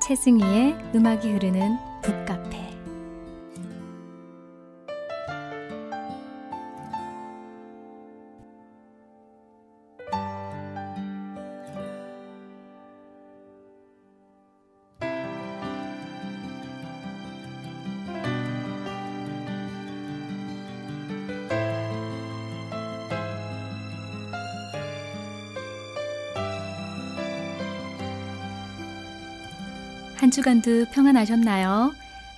최승희의 음악이 흐르는 북카페. 한 주간도 평안하셨나요?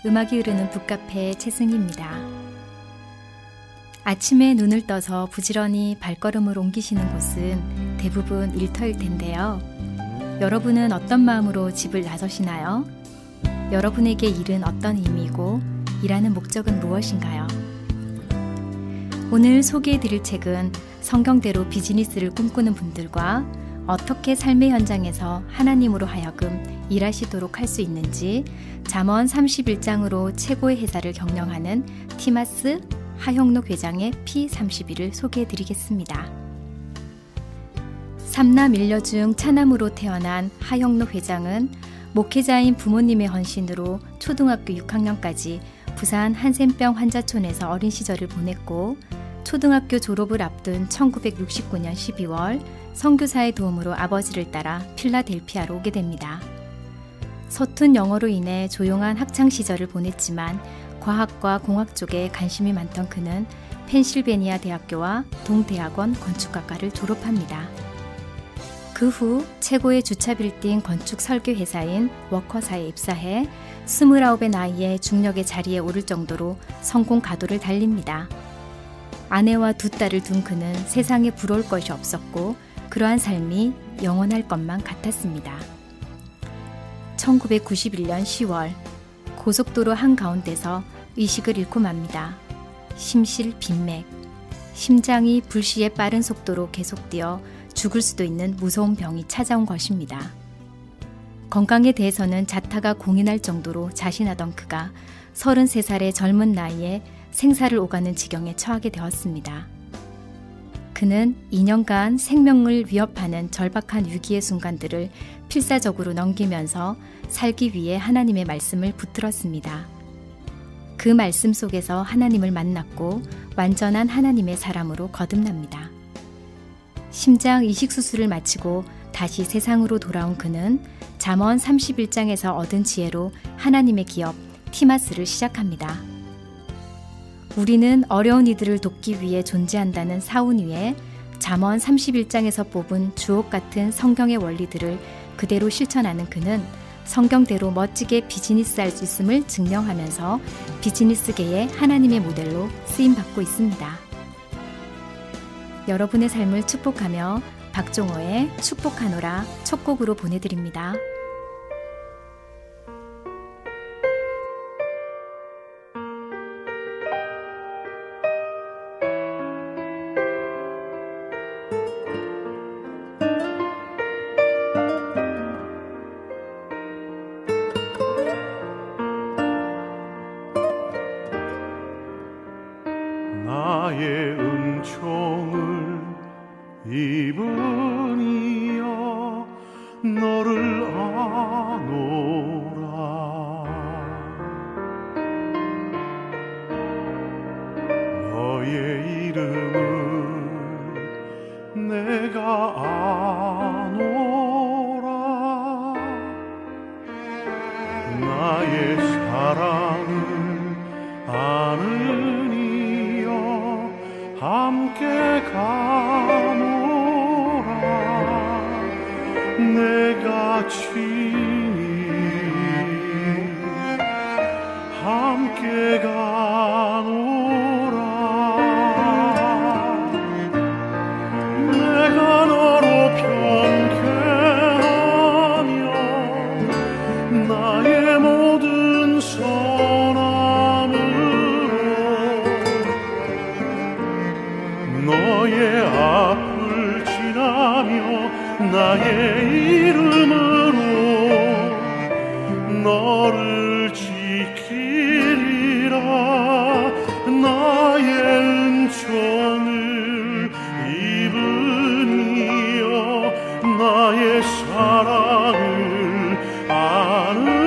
음악이 흐르는 북카페 최승희입니다. 아침에 눈을 떠서 부지런히 발걸음을 옮기시는 곳은 대부분 일터일 텐데요. 여러분은 어떤 마음으로 집을 나서시나요? 여러분에게 일은 어떤 의미이고 일하는 목적은 무엇인가요? 오늘 소개해드릴 책은 성경대로 비즈니스를 꿈꾸는 분들과 어떻게 삶의 현장에서 하나님으로 하여금 일하시도록 할 수 있는지 잠언 31장으로 최고의 회사를 경영하는 티마스 하형록 회장의 P31을 소개해드리겠습니다. 삼남 일녀 중 차남으로 태어난 하형록 회장은 목회자인 부모님의 헌신으로 초등학교 6학년까지 부산 한센병 환자촌에서 어린 시절을 보냈고 초등학교 졸업을 앞둔 1969년 12월 선교사의 도움으로 아버지를 따라 필라델피아로 오게 됩니다. 서툰 영어로 인해 조용한 학창시절을 보냈지만 과학과 공학 쪽에 관심이 많던 그는 펜실베니아 대학교와 동대학원 건축학과를 졸업합니다. 그 후 최고의 주차 빌딩 건축 설계 회사인 워커사에 입사해 29의 나이에 중력의 자리에 오를 정도로 성공 가도를 달립니다. 아내와 두 딸을 둔 그는 세상에 부러울 것이 없었고 그러한 삶이 영원할 것만 같았습니다. 1991년 10월 고속도로 한가운데서 의식을 잃고 맙니다. 심실빈맥, 심장이 불시에 빠른 속도로 계속 뛰어 죽을 수도 있는 무서운 병이 찾아온 것입니다. 건강에 대해서는 자타가 공인할 정도로 자신하던 그가 33살의 젊은 나이에 생사를 오가는 지경에 처하게 되었습니다. 그는 2년간 생명을 위협하는 절박한 위기의 순간들을 필사적으로 넘기면서 살기 위해 하나님의 말씀을 붙들었습니다. 그 말씀 속에서 하나님을 만났고 완전한 하나님의 사람으로 거듭납니다. 심장 이식 수술을 마치고 다시 세상으로 돌아온 그는 잠언 31장에서 얻은 지혜로 하나님의 기업 티마스를 시작합니다. 우리는 어려운 이들을 돕기 위해 존재한다는 사운 위에 잠언 31장에서 뽑은 주옥 같은 성경의 원리들을 그대로 실천하는 그는 성경대로 멋지게 비즈니스할 수 있음을 증명하면서 비즈니스계의 하나님의 모델로 쓰임받고 있습니다. 여러분의 삶을 축복하며 박종호의 축복하노라 첫 곡으로 보내드립니다. 나의 은총을 입으니여 너를 아노라. 너의 이름을 내가 아노라. 나의 사랑을 아는 함께 가노라. 내가 친히 함께 가노라. 내가 너로 편쾌하며 나의 모든 너의 앞을 지나며 나의 이름으로 너를 지키리라. 나의 은총을 입으니여 나의 사랑을 아는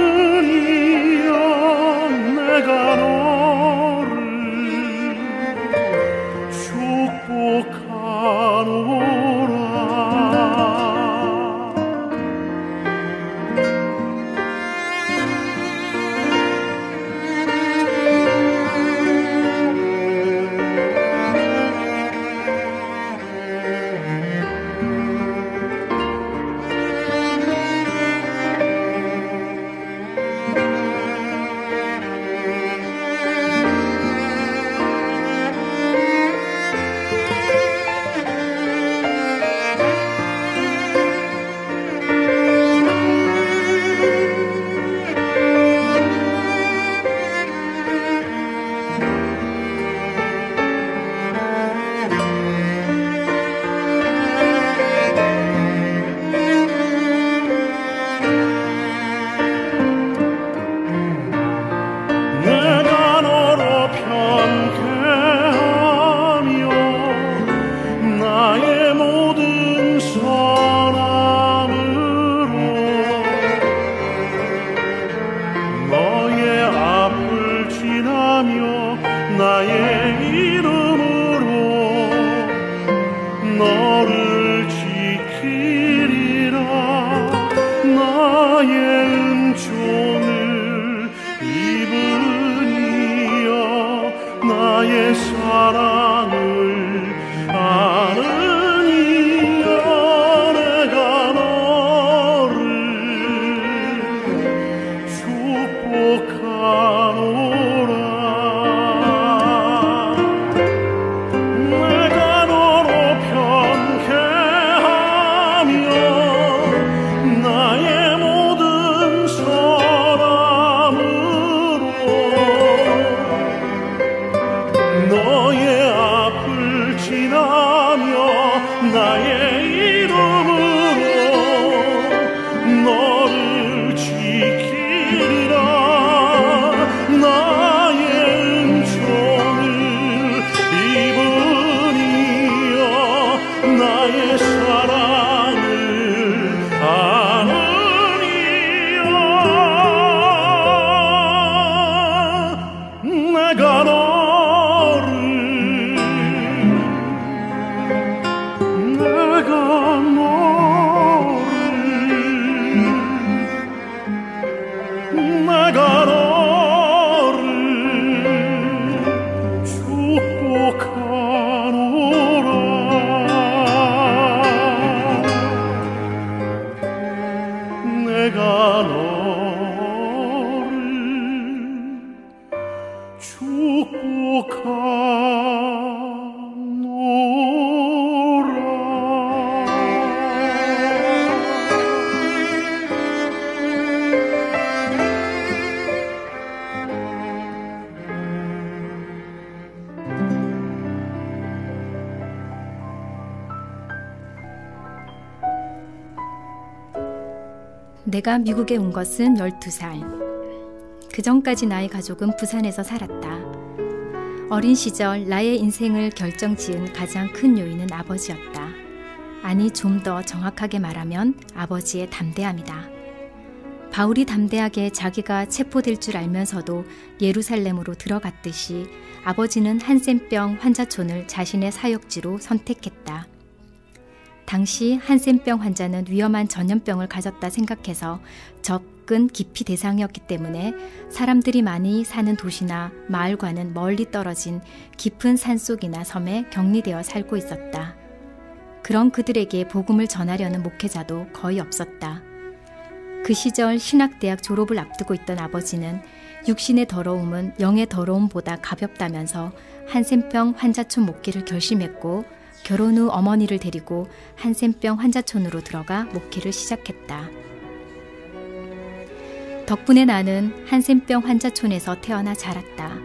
내가 미국에 온 것은 12살. 그 전까지 나의 가족은 부산에서 살았다. 어린 시절 나의 인생을 결정지은 가장 큰 요인은 아버지였다. 아니, 좀 더 정확하게 말하면 아버지의 담대함이다. 바울이 담대하게 자기가 체포될 줄 알면서도 예루살렘으로 들어갔듯이 아버지는 한센병 환자촌을 자신의 사역지로 선택했다. 당시 한센병 환자는 위험한 전염병을 가졌다 생각해서 접근 기피 대상이었기 때문에 사람들이 많이 사는 도시나 마을과는 멀리 떨어진 깊은 산속이나 섬에 격리되어 살고 있었다. 그런 그들에게 복음을 전하려는 목회자도 거의 없었다. 그 시절 신학대학 졸업을 앞두고 있던 아버지는 육신의 더러움은 영의 더러움보다 가볍다면서 한센병 환자촌 목회를 결심했고 결혼 후 어머니를 데리고 한센병 환자촌으로 들어가 목회를 시작했다. 덕분에 나는 한센병 환자촌에서 태어나 자랐다.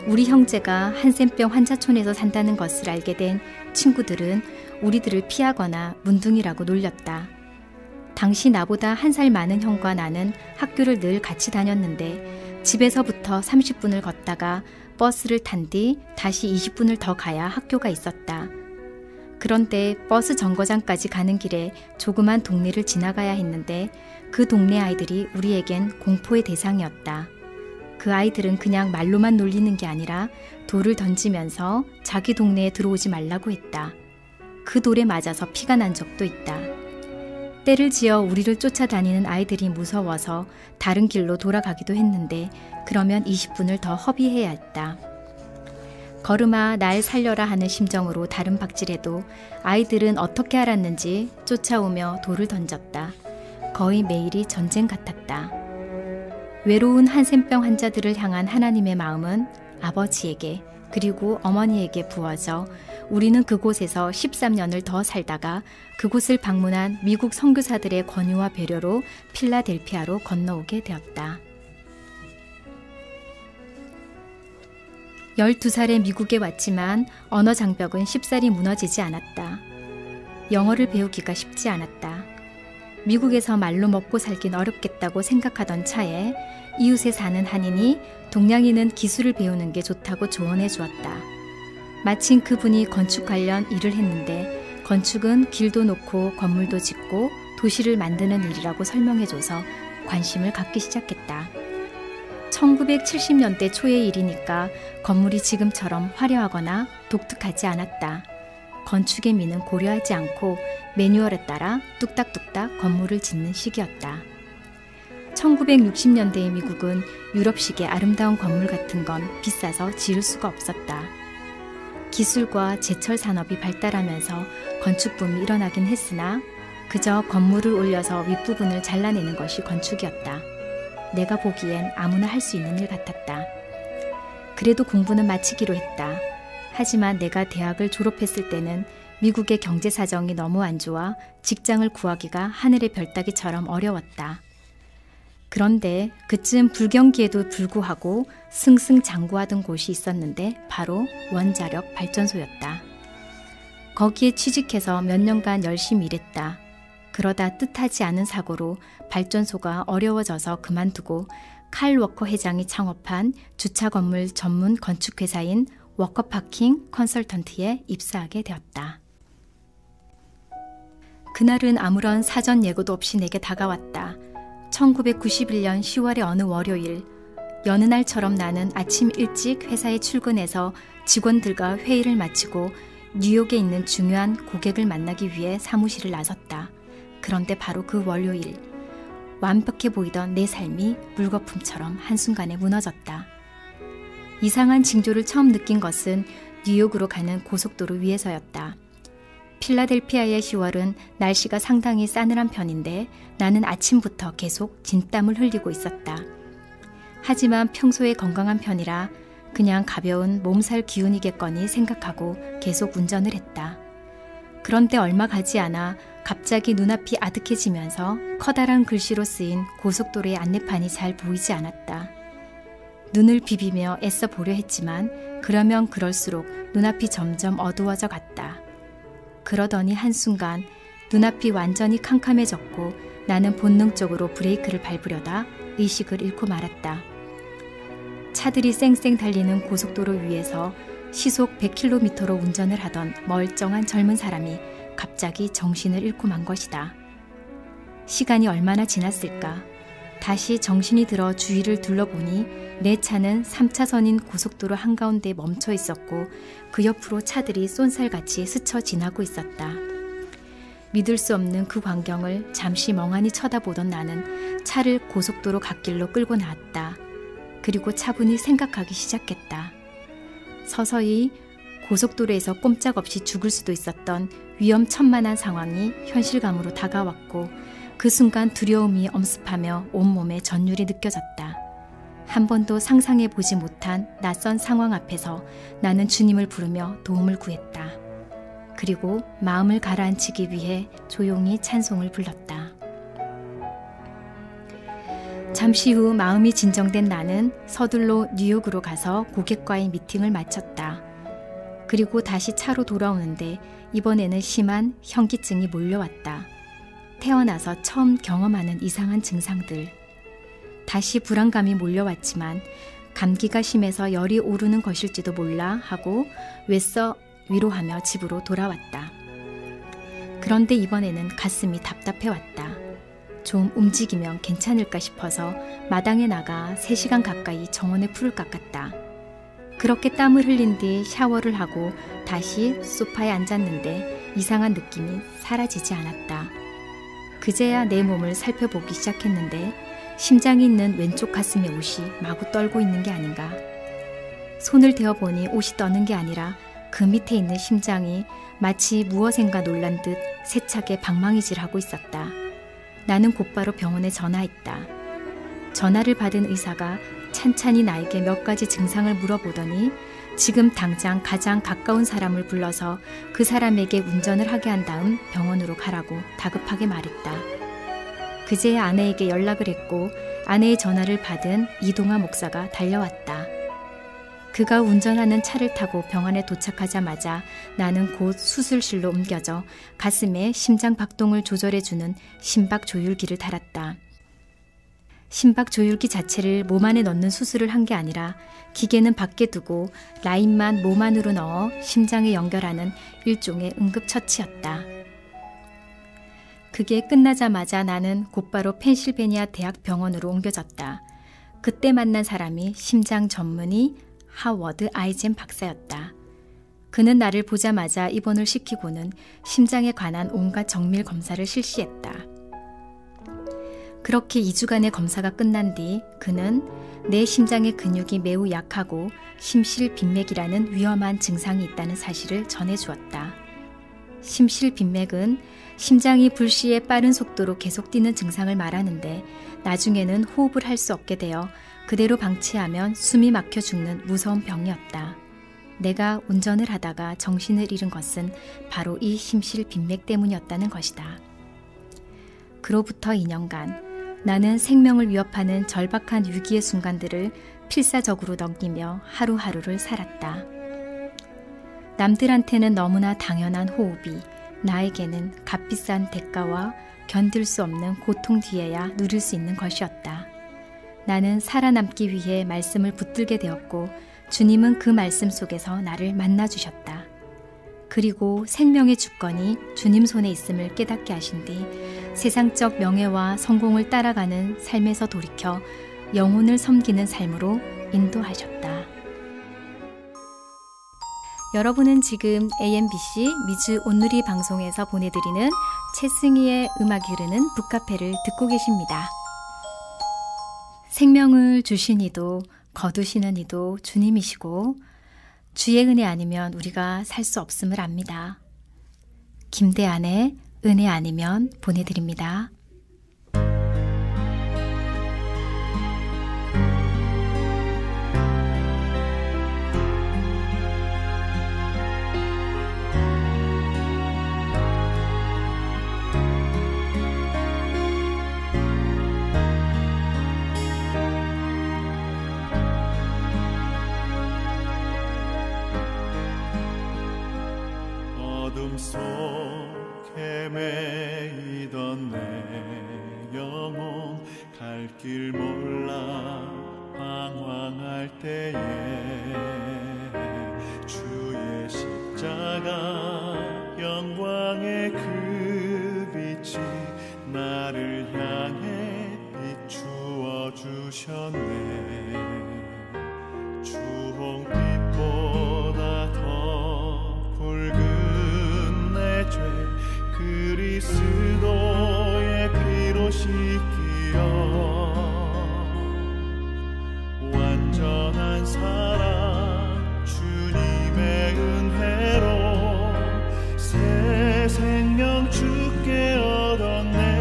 우리 형제가 한센병 환자촌에서 산다는 것을 알게 된 친구들은 우리들을 피하거나 문둥이라고 놀렸다. 당시 나보다 1살 많은 형과 나는 학교를 늘 같이 다녔는데 집에서부터 30분을 걷다가 버스를 탄 뒤 다시 20분을 더 가야 학교가 있었다. 그런데 버스 정거장까지 가는 길에 조그만 동네를 지나가야 했는데 그 동네 아이들이 우리에겐 공포의 대상이었다. 그 아이들은 그냥 말로만 놀리는 게 아니라 돌을 던지면서 자기 동네에 들어오지 말라고 했다. 그 돌에 맞아서 피가 난 적도 있다. 때를 지어 우리를 쫓아다니는 아이들이 무서워서 다른 길로 돌아가기도 했는데 그러면 20분을 더 허비해야 했다. 걸음아 날 살려라 하는 심정으로 다른 박질해도 아이들은 어떻게 알았는지 쫓아오며 돌을 던졌다. 거의 매일이 전쟁 같았다. 외로운 한센병 환자들을 향한 하나님의 마음은 아버지에게 그리고 어머니에게 부어져 우리는 그곳에서 13년을 더 살다가 그곳을 방문한 미국 선교사들의 권유와 배려로 필라델피아로 건너오게 되었다. 12살에 미국에 왔지만 언어 장벽은 쉽사리 무너지지 않았다. 영어를 배우기가 쉽지 않았다. 미국에서 말로 먹고 살긴 어렵겠다고 생각하던 차에 이웃에 사는 한인이 동양인은 기술을 배우는 게 좋다고 조언해 주었다. 마침 그분이 건축 관련 일을 했는데 건축은 길도 놓고 건물도 짓고 도시를 만드는 일이라고 설명해줘서 관심을 갖기 시작했다. 1970년대 초의 일이니까 건물이 지금처럼 화려하거나 독특하지 않았다. 건축의 미는 고려하지 않고 매뉴얼에 따라 뚝딱뚝딱 건물을 짓는 시기였다. 1960년대의 미국은 유럽식의 아름다운 건물 같은 건 비싸서 지을 수가 없었다. 기술과 제철 산업이 발달하면서 건축붐이 일어나긴 했으나 그저 건물을 올려서 윗부분을 잘라내는 것이 건축이었다. 내가 보기엔 아무나 할 수 있는 일 같았다. 그래도 공부는 마치기로 했다. 하지만 내가 대학을 졸업했을 때는 미국의 경제 사정이 너무 안 좋아 직장을 구하기가 하늘의 별 따기처럼 어려웠다. 그런데 그쯤 불경기에도 불구하고 승승장구하던 곳이 있었는데 바로 원자력 발전소였다. 거기에 취직해서 몇 년간 열심히 일했다. 그러다 뜻하지 않은 사고로 발전소가 어려워져서 그만두고 칼 워커 회장이 창업한 주차 건물 전문 건축회사인 워커파킹 컨설턴트에 입사하게 되었다. 그날은 아무런 사전 예고도 없이 내게 다가왔다. 1991년 10월의 어느 월요일, 여느 날처럼 나는 아침 일찍 회사에 출근해서 직원들과 회의를 마치고 뉴욕에 있는 중요한 고객을 만나기 위해 사무실을 나섰다. 그런데 바로 그 월요일, 완벽해 보이던 내 삶이 물거품처럼 한순간에 무너졌다. 이상한 징조를 처음 느낀 것은 뉴욕으로 가는 고속도로 위에서였다. 필라델피아의 10월은 날씨가 상당히 싸늘한 편인데 나는 아침부터 계속 진땀을 흘리고 있었다. 하지만 평소에 건강한 편이라 그냥 가벼운 몸살 기운이겠거니 생각하고 계속 운전을 했다. 그런데 얼마 가지 않아 갑자기 눈앞이 아득해지면서 커다란 글씨로 쓰인 고속도로의 안내판이 잘 보이지 않았다. 눈을 비비며 애써 보려 했지만 그러면 그럴수록 눈앞이 점점 어두워져 갔다. 그러더니 한순간 눈앞이 완전히 캄캄해졌고 나는 본능적으로 브레이크를 밟으려다 의식을 잃고 말았다. 차들이 쌩쌩 달리는 고속도로 위에서 시속 100km로 운전을 하던 멀쩡한 젊은 사람이 갑자기 정신을 잃고 만 것이다. 시간이 얼마나 지났을까? 다시 정신이 들어 주위를 둘러보니 내 차는 3차선인 고속도로 한가운데 멈춰 있었고 그 옆으로 차들이 쏜살같이 스쳐 지나고 있었다. 믿을 수 없는 그 광경을 잠시 멍하니 쳐다보던 나는 차를 고속도로 갓길로 끌고 나왔다. 그리고 차분히 생각하기 시작했다. 서서히 고속도로에서 꼼짝없이 죽을 수도 있었던 위험천만한 상황이 현실감으로 다가왔고 그 순간 두려움이 엄습하며 온몸에 전율이 느껴졌다. 한 번도 상상해보지 못한 낯선 상황 앞에서 나는 주님을 부르며 도움을 구했다. 그리고 마음을 가라앉히기 위해 조용히 찬송을 불렀다. 잠시 후 마음이 진정된 나는 서둘러 뉴욕으로 가서 고객과의 미팅을 마쳤다. 그리고 다시 차로 돌아오는데 이번에는 심한 현기증이 몰려왔다. 태어나서 처음 경험하는 이상한 증상들. 다시 불안감이 몰려왔지만 감기가 심해서 열이 오르는 것일지도 몰라 하고 외써 위로하며 집으로 돌아왔다. 그런데 이번에는 가슴이 답답해왔다. 좀 움직이면 괜찮을까 싶어서 마당에 나가 3시간 가까이 정원의 풀을 깎았다. 그렇게 땀을 흘린 뒤 샤워를 하고 다시 소파에 앉았는데 이상한 느낌이 사라지지 않았다. 그제야 내 몸을 살펴보기 시작했는데 심장이 있는 왼쪽 가슴의 옷이 마구 떨고 있는 게 아닌가. 손을 대어보니 옷이 떠는 게 아니라 그 밑에 있는 심장이 마치 무엇인가 놀란 듯 세차게 방망이질하고 있었다. 나는 곧바로 병원에 전화했다. 전화를 받은 의사가 찬찬히 나에게 몇 가지 증상을 물어보더니 지금 당장 가장 가까운 사람을 불러서 그 사람에게 운전을 하게 한 다음 병원으로 가라고 다급하게 말했다. 그제야 아내에게 연락을 했고 아내의 전화를 받은 이동하 목사가 달려왔다. 그가 운전하는 차를 타고 병원에 도착하자마자 나는 곧 수술실로 옮겨져 가슴에 심장 박동을 조절해주는 심박 조율기를 달았다. 심박 조율기 자체를 몸 안에 넣는 수술을 한 게 아니라 기계는 밖에 두고 라인만 몸 안으로 넣어 심장에 연결하는 일종의 응급처치였다. 그게 끝나자마자 나는 곧바로 펜실베니아 대학 병원으로 옮겨졌다. 그때 만난 사람이 심장 전문의 하워드 아이젠 박사였다. 그는 나를 보자마자 입원을 시키고는 심장에 관한 온갖 정밀 검사를 실시했다. 그렇게 2주간의 검사가 끝난 뒤 그는 내 심장의 근육이 매우 약하고 심실빈맥이라는 위험한 증상이 있다는 사실을 전해주었다. 심실빈맥은 심장이 불시에 빠른 속도로 계속 뛰는 증상을 말하는데 나중에는 호흡을 할 수 없게 되어 그대로 방치하면 숨이 막혀 죽는 무서운 병이었다. 내가 운전을 하다가 정신을 잃은 것은 바로 이 심실빈맥 때문이었다는 것이다. 그로부터 2년간 나는 생명을 위협하는 절박한 위기의 순간들을 필사적으로 넘기며 하루하루를 살았다. 남들한테는 너무나 당연한 호흡이 나에게는 값비싼 대가와 견딜 수 없는 고통 뒤에야 누릴 수 있는 것이었다. 나는 살아남기 위해 말씀을 붙들게 되었고 주님은 그 말씀 속에서 나를 만나주셨다. 그리고 생명의 주권이 주님 손에 있음을 깨닫게 하신 뒤 세상적 명예와 성공을 따라가는 삶에서 돌이켜 영혼을 섬기는 삶으로 인도하셨다. 여러분은 지금 AMBC 미주 온누리 방송에서 보내드리는 최승희의 음악이 흐르는 북카페를 듣고 계십니다. 생명을 주신 이도 거두시는 이도 주님이시고 주의 은혜 아니면 우리가 살 수 없음을 압니다. 김대안의 은혜 아니면 보내드립니다. 어둠 속에 매이던 내 영혼 갈 길 몰라 방황할 때에 주의 십자가 영광의 그 빛이 나를 향해 비추어 주셨네. 주홍빛보다 더 붉은 내 죄 그리스도의 피로 씻기어 완전한 사랑 주님의 은혜로 새 생명 주께 얻었네.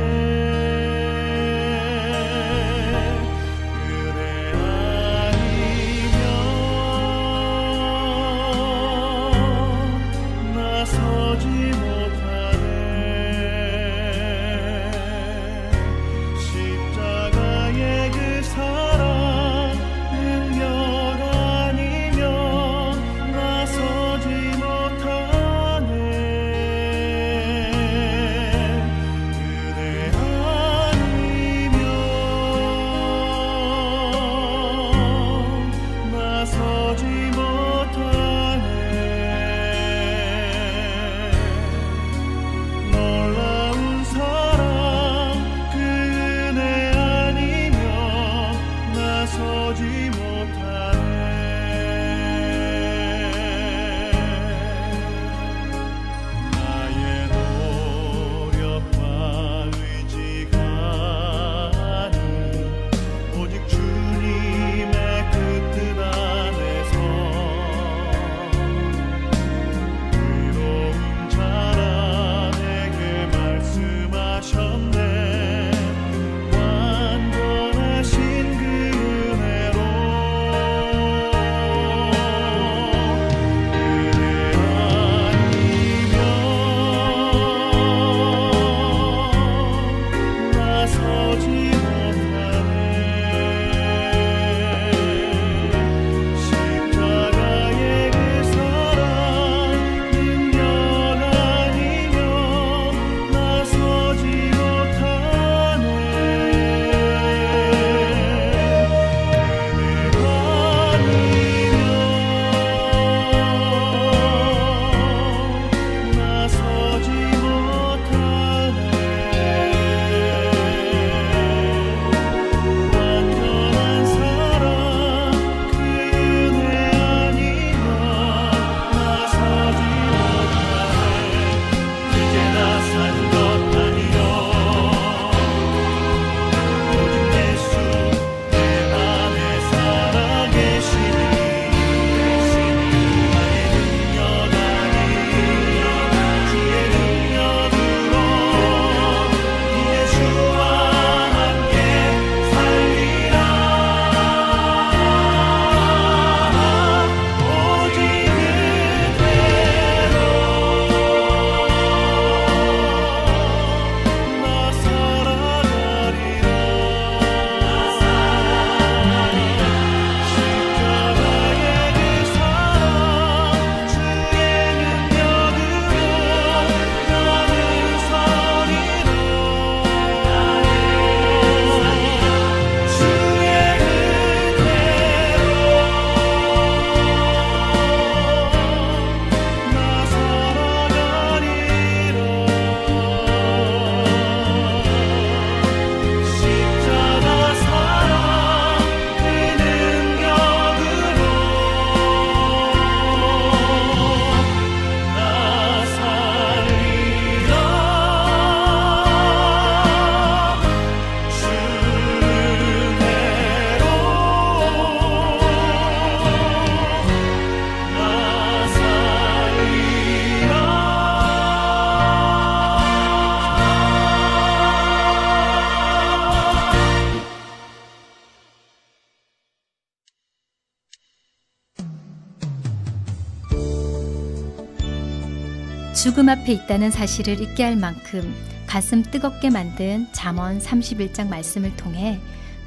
죽음 앞에 있다는 사실을 잊게 할 만큼 가슴 뜨겁게 만든 잠언 31장 말씀을 통해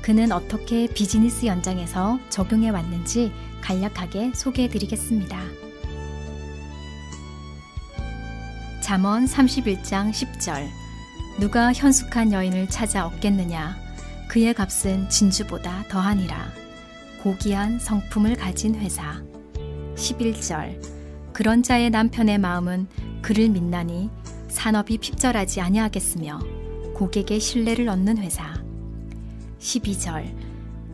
그는 어떻게 비즈니스 현장에서 적용해 왔는지 간략하게 소개해 드리겠습니다. 잠언 31장 10절. 누가 현숙한 여인을 찾아 얻겠느냐? 그의 값은 진주보다 더하니라. 고귀한 성품을 가진 회사. 11절. 그런 자의 남편의 마음은 그를 믿나니 산업이 핍절하지 아니하겠으며 고객의 신뢰를 얻는 회사. 12절.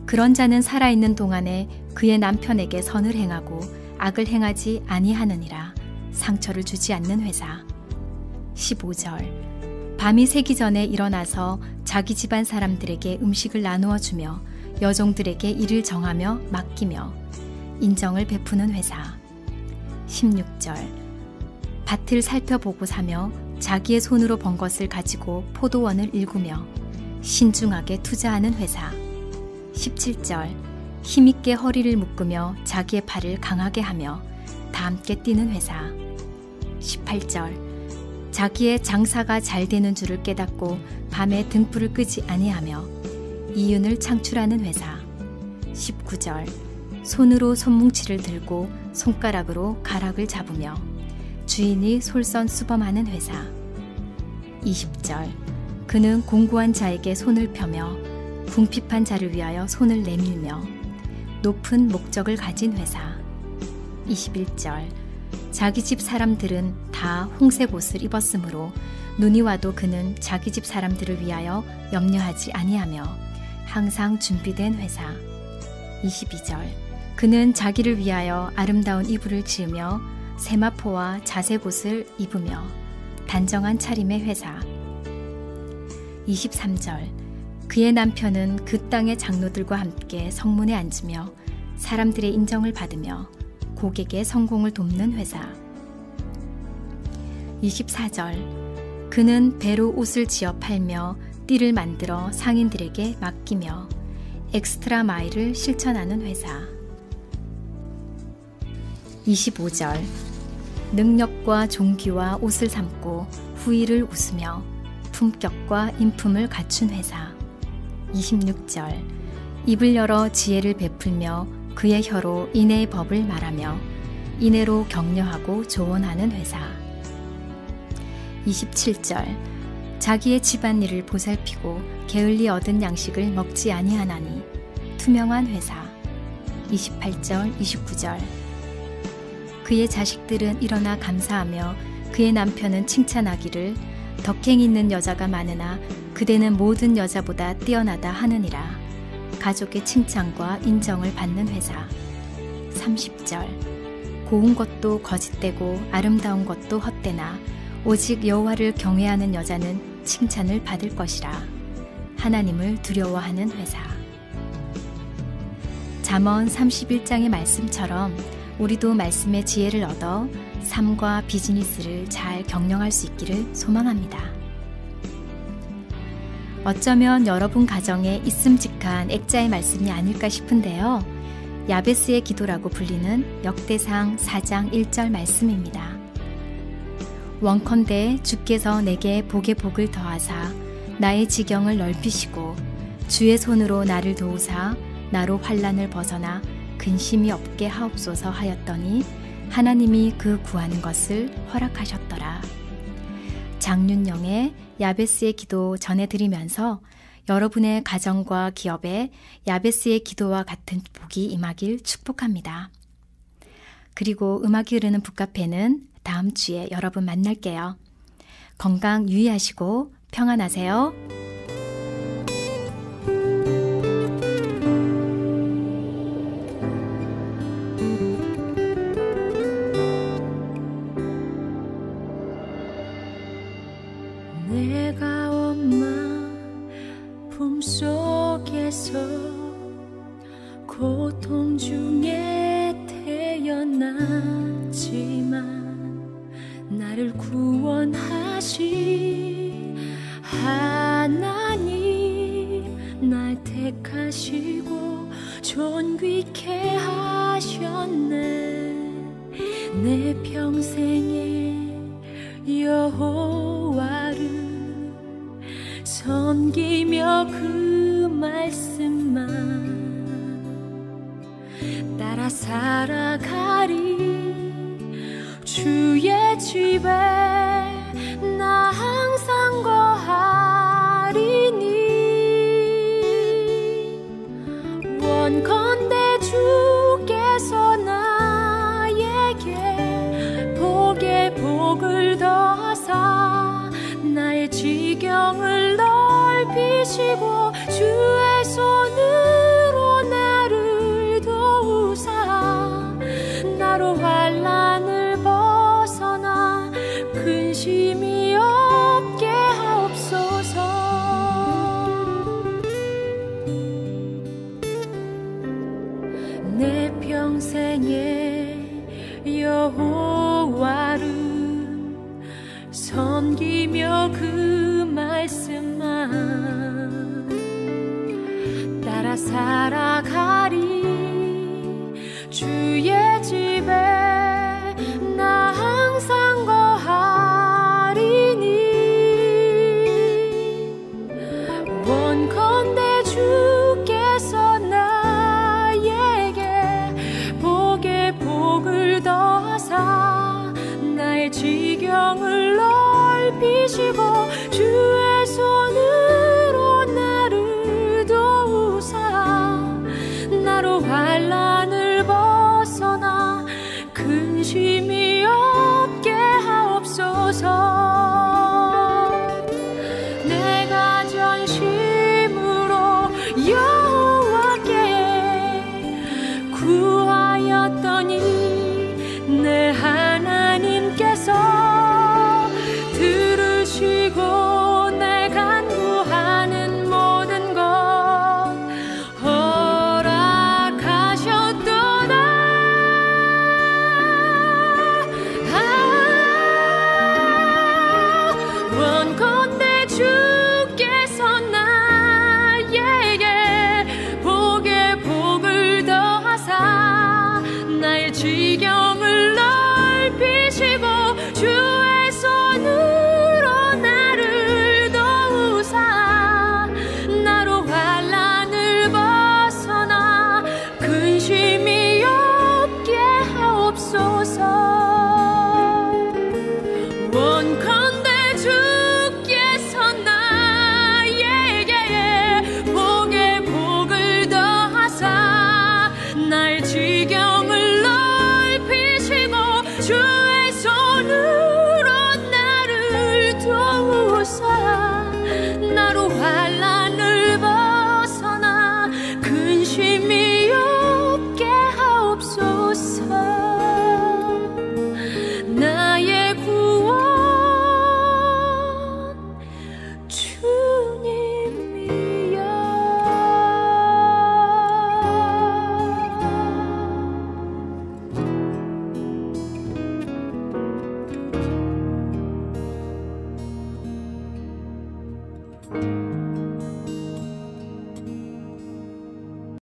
그런 자는 살아있는 동안에 그의 남편에게 선을 행하고 악을 행하지 아니하느니라. 상처를 주지 않는 회사. 15절. 밤이 새기 전에 일어나서 자기 집안 사람들에게 음식을 나누어 주며 여종들에게 일을 정하며 맡기며 인정을 베푸는 회사. 16절. 밭을 살펴보고 사며 자기의 손으로 번 것을 가지고 포도원을 일구며 신중하게 투자하는 회사. 17절. 힘있게 허리를 묶으며 자기의 팔을 강하게 하며 다 함께 뛰는 회사. 18절. 자기의 장사가 잘 되는 줄을 깨닫고 밤에 등불을 끄지 아니하며 이윤을 창출하는 회사. 19절. 손으로 손뭉치를 들고 손가락으로 가락을 잡으며 주인이 솔선수범하는 회사. 20절. 그는 공고한 자에게 손을 펴며 궁핍한 자를 위하여 손을 내밀며 높은 목적을 가진 회사. 21절. 자기 집 사람들은 다 홍색 옷을 입었으므로 눈이 와도 그는 자기 집 사람들을 위하여 염려하지 아니하며 항상 준비된 회사. 22절. 그는 자기를 위하여 아름다운 이불을 지으며 세마포와 자색 옷을 입으며 단정한 차림의 회사. 23절. 그의 남편은 그 땅의 장로들과 함께 성문에 앉으며 사람들의 인정을 받으며 고객의 성공을 돕는 회사. 24절. 그는 배로 옷을 지어 팔며 띠를 만들어 상인들에게 맡기며 엑스트라 마일을 실천하는 회사. 25절. 능력과 종기와 옷을 삼고 후의를 웃으며 품격과 인품을 갖춘 회사. 26절. 입을 열어 지혜를 베풀며 그의 혀로 인애의 법을 말하며 인애로 격려하고 조언하는 회사. 27절. 자기의 집안일을 보살피고 게을리 얻은 양식을 먹지 아니하나니 투명한 회사. 28절, 29절. 그의 자식들은 일어나 감사하며 그의 남편은 칭찬하기를 덕행 있는 여자가 많으나 그대는 모든 여자보다 뛰어나다 하느니라. 가족의 칭찬과 인정을 받는 회사. 30절. 고운 것도 거짓되고 아름다운 것도 헛되나 오직 여호와를 경외하는 여자는 칭찬을 받을 것이라. 하나님을 두려워하는 회사. 잠언 31장의 말씀처럼 우리도 말씀의 지혜를 얻어 삶과 비즈니스를 잘 경영할 수 있기를 소망합니다. 어쩌면 여러분 가정에 있음직한 액자의 말씀이 아닐까 싶은데요. 야베스의 기도라고 불리는 역대상 4장 1절 말씀입니다. 원컨대 주께서 내게 복에 복을 더하사 나의 지경을 넓히시고 주의 손으로 나를 도우사 나로 환난을 벗어나 근심이 없게 하옵소서 하였더니 하나님이 그 구하는 것을 허락하셨더라. 장윤영의 야베스의 기도 전해드리면서 여러분의 가정과 기업에 야베스의 기도와 같은 복이 임하길 축복합니다. 그리고 음악이 흐르는 북카페는 다음 주에 여러분 만날게요. 건강 유의하시고 평안하세요. 내가 엄마 품속에서 고통 중에 태어났지만 나를 구원하신 하나님 날 택하시고 존귀케 하셨네. 내 평생에 여호와를 섬기며 그 말씀만 따라 살아가리. 주의 집에 나 항상 거하리니. 원컨대 주께서 나에게 복에 복을 더하사 나의 지경을 넓히시고 주의 손으로 나를 도우사 나로 환난을 벗어나 근심이 없게 하옵소서. 내 평생에 여호와를 섬기며 그 말씀만 따라 살아가리. 주의 집에 나 항상 거하리니. 원컨대 주께서 나에게 복에 복을 더하사 나의 지경을 넓히시고